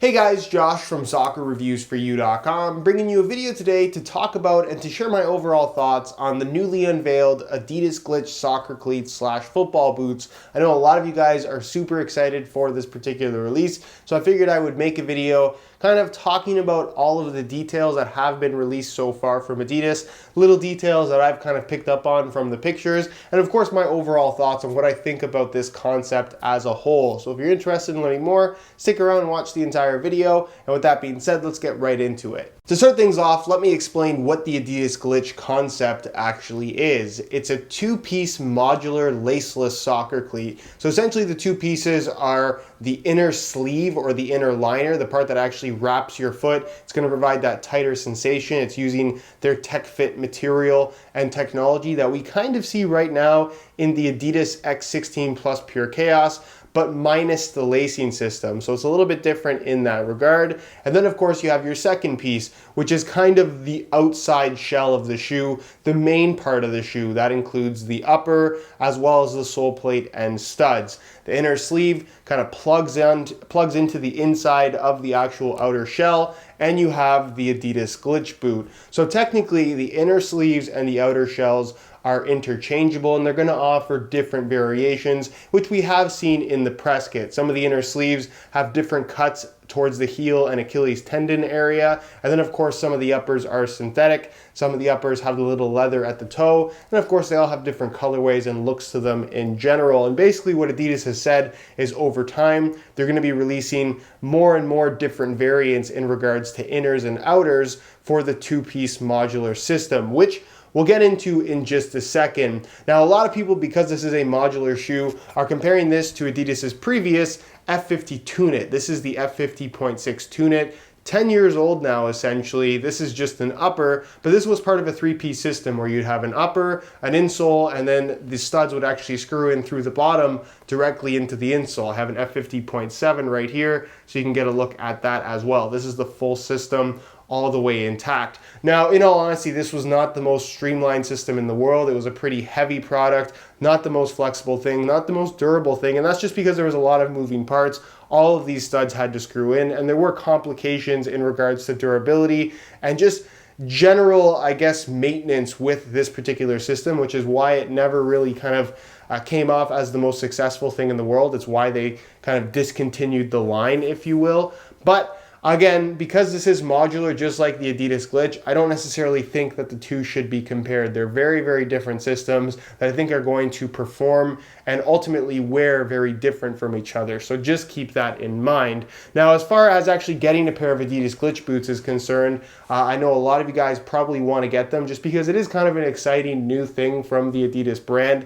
Hey guys, Josh from soccerreviewsforyou.com, bringing you a video today to talk about and to share my overall thoughts on the newly unveiled Adidas Glitch soccer cleats / football boots. I know a lot of you guys are super excited for this particular release, so I figured I would make a video kind of talking about all of the details that have been released so far from Adidas, little details that I've kind of picked up on from the pictures, and of course my overall thoughts on what I think about this concept as a whole. So if you're interested in learning more, stick around and watch the entire video. And with that being said, let's get right into it. To start things off, let me explain what the Adidas Glitch concept actually is. It's a two-piece modular laceless soccer cleat. So essentially the two pieces are the inner sleeve or the inner liner, the part that actually wraps your foot. It's going to provide that tighter sensation. It's using their tech fit material and technology that we kind of see right now in the Adidas X16 Plus Pure Chaos, but minus the lacing system. So it's a little bit different in that regard. And then of course you have your second piece, which is kind of the outside shell of the shoe, the main part of the shoe. That includes the upper as well as the sole plate and studs. The inner sleeve kind of plugs into the inside of the actual outer shell, and you have the Adidas Glitch boot. So technically the inner sleeves and the outer shells are interchangeable, and they're going to offer different variations, which we have seen in the press kit. Some of the inner sleeves have different cuts towards the heel and Achilles tendon area, and then of course some of the uppers are synthetic. Some of the uppers have the little leather at the toe, and of course they all have different colorways and looks to them in general. And basically what Adidas has said is over time they're going to be releasing more and more different variants in regards to inners and outers for the two-piece modular system, which we'll get into in just a second. Now, a lot of people, because this is a modular shoe, are comparing this to Adidas's previous F50 Tunit. This is the F50.6 Tunit. 10 years old now, essentially. This is just an upper, but this was part of a three-piece system where you'd have an upper, an insole, and then the studs would actually screw in through the bottom directly into the insole. I have an F50.7 right here, so you can get a look at that as well. This is the full system, all the way intact. Now, in all honesty, this was not the most streamlined system in the world. It was a pretty heavy product, not the most flexible thing, not the most durable thing, and that's just because there was a lot of moving parts. All of these studs had to screw in, and there were complications in regards to durability and just general, I guess, maintenance with this particular system, which is why it never really kind of came off as the most successful thing in the world. It's why they kind of discontinued the line, if you will. But again, because this is modular, just like the Adidas Glitch, I don't necessarily think that the two should be compared. They're very, very different systems that I think are going to perform and ultimately wear very different from each other. So just keep that in mind. Now, as far as actually getting a pair of Adidas Glitch boots is concerned, I know a lot of you guys probably want to get them just because it is kind of an exciting new thing from the Adidas brand.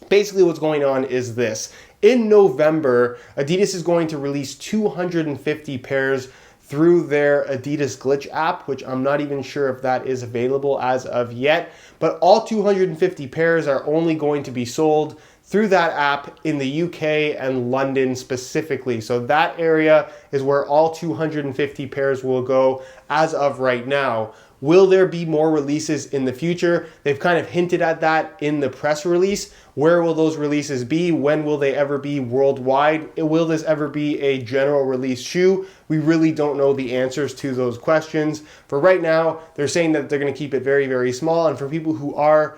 Basically, what's going on is this. In November, Adidas is going to release 250 pairs through their Adidas Glitch app, which I'm not even sure if that is available as of yet, but all 250 pairs are only going to be sold through that app in the UK and London specifically. So that area is where all 250 pairs will go as of right now. Will there be more releases in the future? They've kind of hinted at that in the press release. Where will those releases be? When will they ever be worldwide? Will this ever be a general release shoe? We really don't know the answers to those questions. For right now, they're saying that they're going to keep it very, very small. And for people who are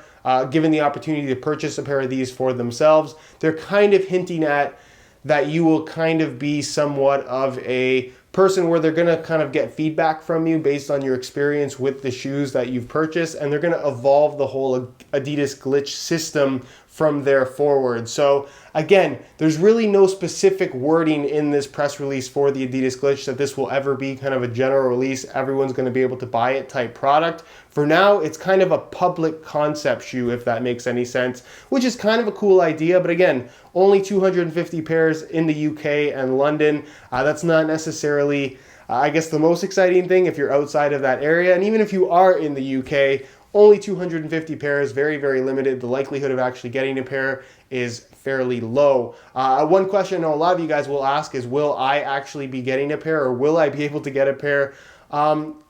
given the opportunity to purchase a pair of these for themselves, they're kind of hinting at that you will kind of be somewhat of a person where they're going to kind of get feedback from you based on your experience with the shoes that you've purchased, and they're going to evolve the whole Adidas Glitch system from there forward. So again, there's really no specific wording in this press release for the Adidas Glitch that this will ever be kind of a general release, everyone's going to be able to buy it type product. For now, it's kind of a public concept shoe, if that makes any sense, which is kind of a cool idea. But again, only 250 pairs in the UK and London. That's not necessarily, I guess, the most exciting thing if you're outside of that area. And even if you are in the UK, only 250 pairs, very, very limited. The likelihood of actually getting a pair is fairly low. One question I know a lot of you guys will ask is, will I actually be getting a pair, or will I be able to get a pair?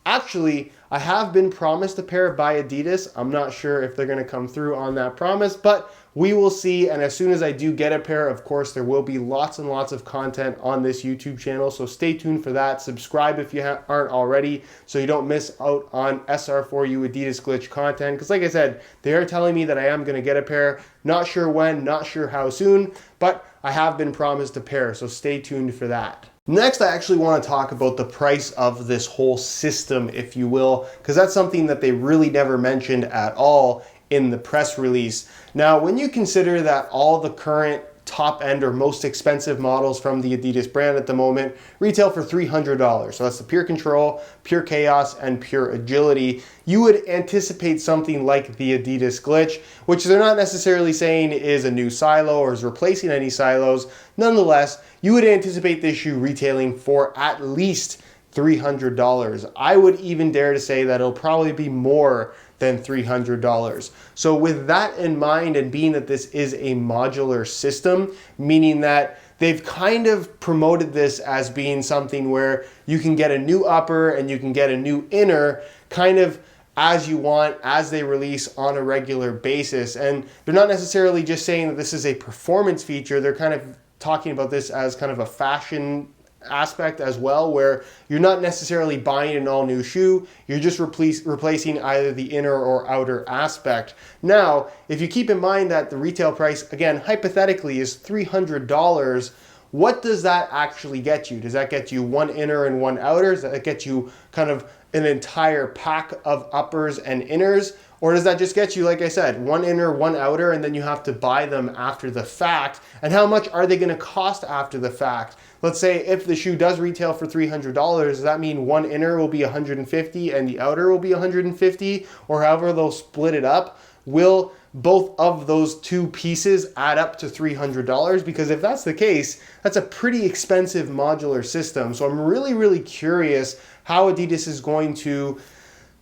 Actually, I have been promised a pair by Adidas. I'm not sure if they're going to come through on that promise, but we will see. And as soon as I do get a pair, of course, there will be lots and lots of content on this YouTube channel. So stay tuned for that. Subscribe if you aren't already, so you don't miss out on SR4U Adidas Glitch content. Because like I said, they are telling me that I am going to get a pair. Not sure when, not sure how soon, but I have been promised a pair. So stay tuned for that. Next, I actually want to talk about the price of this whole system, if you will, because that's something that they really never mentioned at all in the press release. Now, when you consider that all the current top end or most expensive models from the Adidas brand at the moment retail for $300. So that's the Pure Control, Pure Chaos, and Pure Agility. You would anticipate something like the Adidas Glitch, which they're not necessarily saying is a new silo or is replacing any silos. Nonetheless, you would anticipate this shoe retailing for at least $300. I would even dare to say that it'll probably be more than $300. So with that in mind, and being that this is a modular system, meaning that they've kind of promoted this as being something where you can get a new upper and you can get a new inner kind of as you want, as they release on a regular basis. And they're not necessarily just saying that this is a performance feature, they're kind of talking about this as kind of a fashion aspect as well, where you're not necessarily buying an all new shoe, you're just replacing either the inner or outer aspect. Now, if you keep in mind that the retail price, again, hypothetically is $300, what does that actually get you? Does that get you one inner and one outer? Does that get you kind of an entire pack of uppers and inners? Or does that just get you, like I said, one inner, one outer, and then you have to buy them after the fact? And how much are they going to cost after the fact? Let's say if the shoe does retail for $300, does that mean one inner will be $150 and the outer will be $150? Or however they'll split it up, will both of those two pieces add up to $300? Because if that's the case, that's a pretty expensive modular system. So I'm really, really curious how Adidas is going to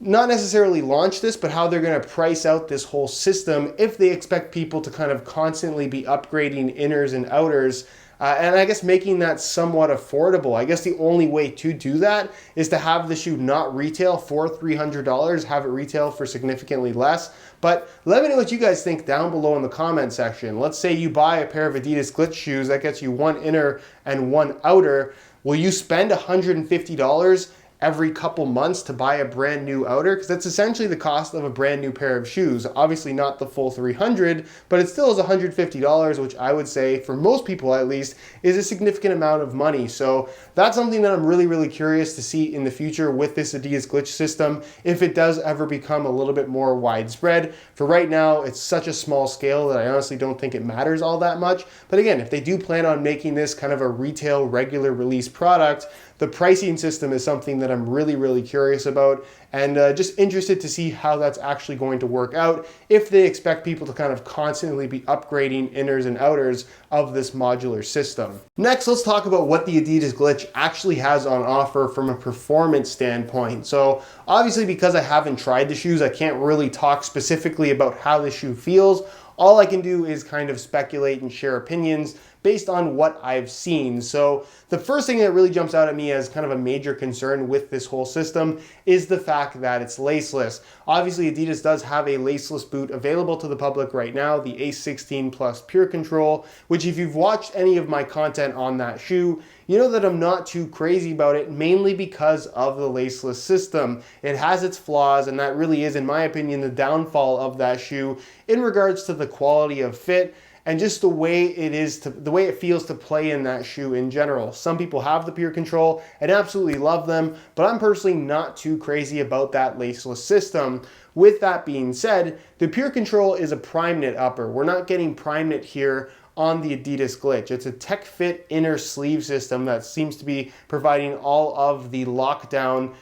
not necessarily launch this, but how they're going to price out this whole system if they expect people to kind of constantly be upgrading inners and outers. And I guess making that somewhat affordable. I guess the only way to do that is to have the shoe not retail for $300, have it retail for significantly less. But let me know what you guys think down below in the comment section. Let's say you buy a pair of Adidas Glitch shoes that gets you one inner and one outer. Will you spend $150 every couple months to buy a brand new outer? Because that's essentially the cost of a brand new pair of shoes. Obviously not the full $300, but it still is $150, which I would say for most people at least is a significant amount of money. So that's something that I'm really, really curious to see in the future with this Adidas Glitch system, if it does ever become a little bit more widespread. For right now, it's such a small scale that I honestly don't think it matters all that much. But again, if they do plan on making this kind of a retail regular release product, the pricing system is something that I'm really, really curious about, and just interested to see how that's actually going to work out if they expect people to kind of constantly be upgrading inners and outers of this modular system. Next, let's talk about what the Adidas Glitch actually has on offer from a performance standpoint. So obviously, because I haven't tried the shoes, I can't really talk specifically about how the shoe feels. All I can do is kind of speculate and share opinions based on what I've seen. So the first thing that really jumps out at me as kind of a major concern with this whole system is the fact that it's laceless. Obviously, Adidas does have a laceless boot available to the public right now, the Ace 16 Plus Pure Control, which if you've watched any of my content on that shoe, you know that I'm not too crazy about it, mainly because of the laceless system. It has its flaws, and that really is, in my opinion, the downfall of that shoe in regards to the quality of fit and just the way it feels to play in that shoe in general. Some people have the Pure Control and absolutely love them, but I'm personally not too crazy about that laceless system. With that being said, the Pure Control is a prime knit upper. We're not getting prime knit here on the Adidas Glitch. It's a tech fit inner sleeve system that seems to be providing all of the lockdown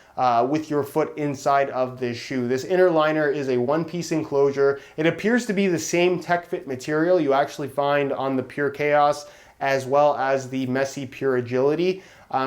with your foot inside of this shoe. This inner liner is a one-piece enclosure. It appears to be the same tech fit material you actually find on the Pure Chaos as well as the messy Pure Agility,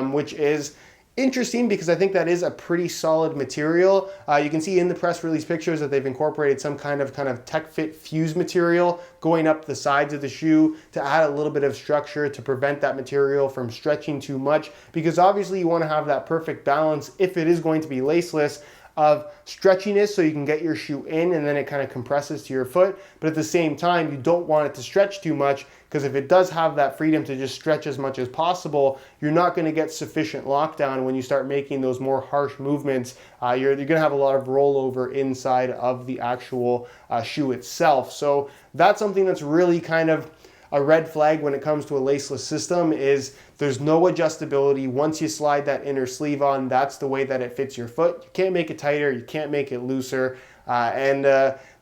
which is interesting because I think that is a pretty solid material. You can see in the press release pictures that they've incorporated some kind of tech fit fuse material going up the sides of the shoe to add a little bit of structure to prevent that material from stretching too much, because obviously you want to have that perfect balance if it is going to be laceless of stretchiness so you can get your shoe in and then it kind of compresses to your foot, but at the same time you don't want it to stretch too much, because if it does have that freedom to just stretch as much as possible, you're not going to get sufficient lockdown when you start making those more harsh movements. You're going to have a lot of rollover inside of the actual shoe itself. So that's something that's really kind of a red flag when it comes to a laceless system, is there's no adjustability. Once you slide that inner sleeve on, that's the way that it fits your foot. You can't make it tighter, you can't make it looser, and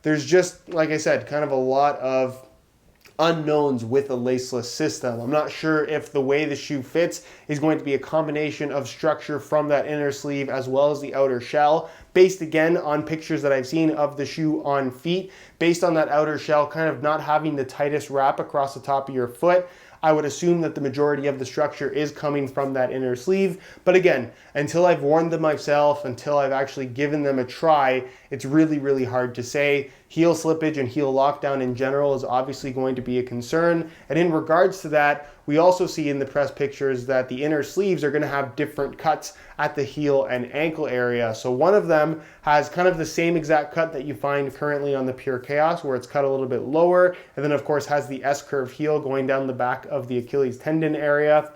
there's just, like I said, kind of a lot of unknowns with a laceless system. I'm not sure if the way the shoe fits is going to be a combination of structure from that inner sleeve as well as the outer shell, based again on pictures that I've seen of the shoe on feet, based on that outer shell kind of not having the tightest wrap across the top of your foot. I would assume that the majority of the structure is coming from that inner sleeve. But again, until I've worn them myself, until I've actually given them a try, it's really, really hard to say. Heel slippage and heel lockdown in general is obviously going to be a concern. And in regards to that, we also see in the press pictures that the inner sleeves are going to have different cuts at the heel and ankle area. So one of them has kind of the same exact cut that you find currently on the Pure Chaos, where it's cut a little bit lower, and then of course has the S-curve heel going down the back of the Achilles tendon area.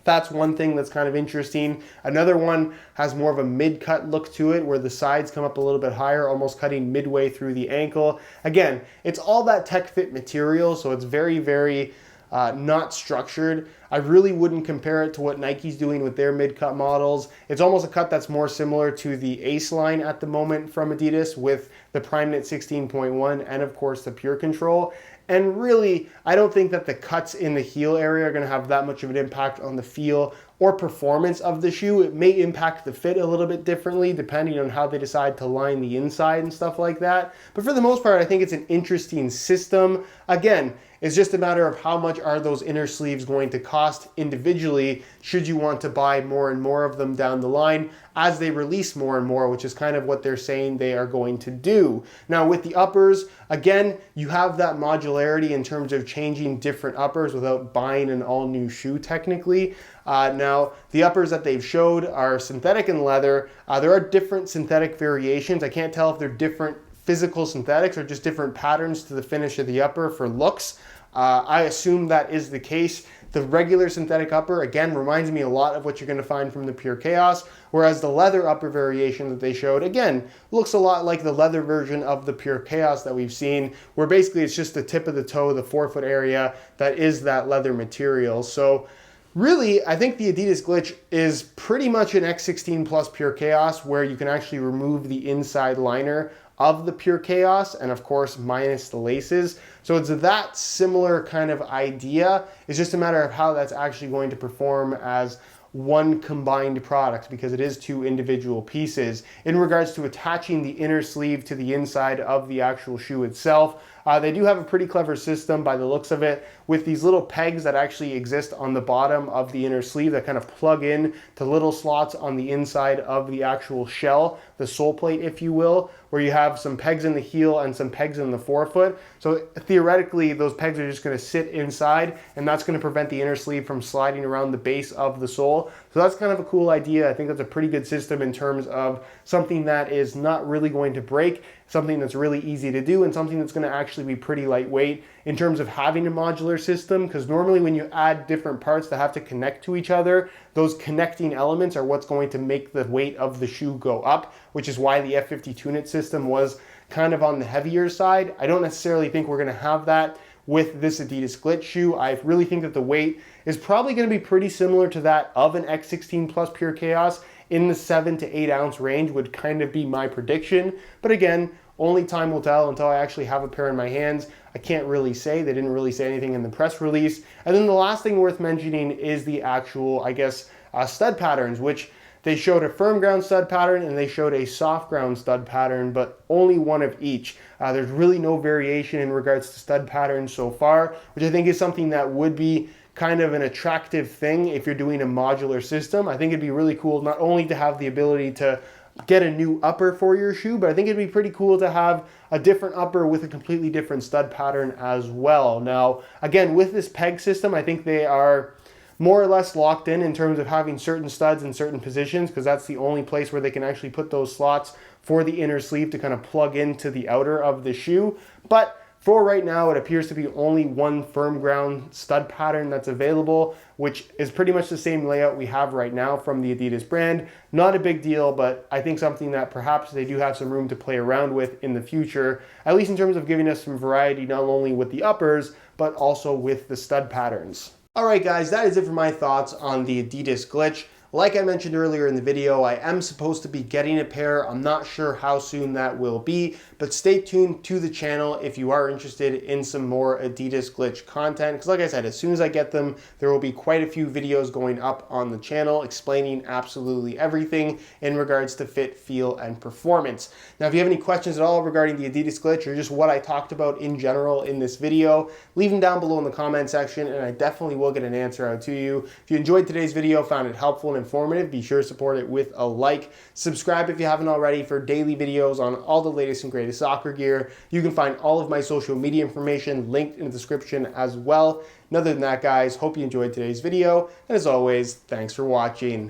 That's one thing that's kind of interesting. Another one has more of a mid-cut look to it, where the sides come up a little bit higher, almost cutting midway through the ankle. Again, it's all that tech fit material, so it's very, very not structured. I really wouldn't compare it to what Nike's doing with their mid-cut models. It's almost a cut that's more similar to the Ace line at the moment from Adidas, with the PrimeKnit 16.1 and of course the Pure Control. And really, I don't think that the cuts in the heel area are going to have that much of an impact on the feel or performance of the shoe. It may impact the fit a little bit differently depending on how they decide to line the inside and stuff like that. But for the most part, I think it's an interesting system. Again, it's just a matter of how much are those inner sleeves going to cost individually, should you want to buy more and more of them down the line as they release more and more, which is kind of what they're saying they are going to do. Now with the uppers, again, you have that modularity in terms of changing different uppers without buying an all new shoe technically. Now, the uppers that they've showed are synthetic and leather. There are different synthetic variations. I can't tell if they're different physical synthetics or just different patterns to the finish of the upper for looks. I assume that is the case. The regular synthetic upper, again, reminds me a lot of what you're going to find from the Pure Chaos, whereas the leather upper variation that they showed, again, looks a lot like the leather version of the Pure Chaos that we've seen, where basically it's just the tip of the toe, the forefoot area, that is that leather material. So really, I think the Adidas Glitch is pretty much an X16 plus Pure Chaos, where you can actually remove the inside liner of the Pure Chaos, and of course minus the laces. So it's that similar kind of idea. It's just a matter of how that's actually going to perform as one combined product, because it is two individual pieces. In regards to attaching the inner sleeve to the inside of the actual shoe itself, they do have a pretty clever system by the looks of it, with these little pegs that actually exist on the bottom of the inner sleeve that kind of plug in to little slots on the inside of the actual shell, the sole plate if you will, where you have some pegs in the heel and some pegs in the forefoot. So theoretically, those pegs are just going to sit inside, and that's going to prevent the inner sleeve from sliding around the base of the sole. So that's kind of a cool idea. I think that's a pretty good system in terms of something that is not really going to break, something that's really easy to do, and something that's going to actually be pretty lightweight in terms of having a modular system, because normally when you add different parts that have to connect to each other, those connecting elements are what's going to make the weight of the shoe go up, which is why the F52 knit system was kind of on the heavier side. I don't necessarily think we're going to have that with this Adidas Glitch shoe. I really think that the weight is probably going to be pretty similar to that of an X16 plus Pure Chaos. In the 7 to 8 ounce range would kind of be my prediction. But again, only time will tell until I actually have a pair in my hands. I can't really say. They didn't really say anything in the press release. And then the last thing worth mentioning is the actual, I guess, stud patterns, which they showed a firm ground stud pattern and they showed a soft ground stud pattern, but only one of each. There's really no variation in regards to stud patterns so far, which I think is something that would be kind of an attractive thing if you're doing a modular system. I think it'd be really cool not only to have the ability to get a new upper for your shoe, but I think it'd be pretty cool to have a different upper with a completely different stud pattern as well. Now, again, with this peg system, I think they are more or less locked in terms of having certain studs in certain positions, because that's the only place where they can actually put those slots for the inner sleeve to kind of plug into the outer of the shoe. But for right now, it appears to be only one firm ground stud pattern that's available, which is pretty much the same layout we have right now from the Adidas brand. Not a big deal, but I think something that perhaps they do have some room to play around with in the future, at least in terms of giving us some variety, not only with the uppers, but also with the stud patterns. All right, guys, that is it for my thoughts on the Adidas Glitch. Like I mentioned earlier in the video, I am supposed to be getting a pair. I'm not sure how soon that will be, but stay tuned to the channel if you are interested in some more Adidas Glitch content. Because like I said, as soon as I get them, there will be quite a few videos going up on the channel explaining absolutely everything in regards to fit, feel, and performance. Now, if you have any questions at all regarding the Adidas Glitch or just what I talked about in general in this video, leave them down below in the comment section and I definitely will get an answer out to you. If you enjoyed today's video, found it helpful and informative, be sure to support it with a like. Subscribe if you haven't already for daily videos on all the latest and greatest soccer gear. You can find all of my social media information linked in the description as well. And other than that, guys, hope you enjoyed today's video. And as always, thanks for watching.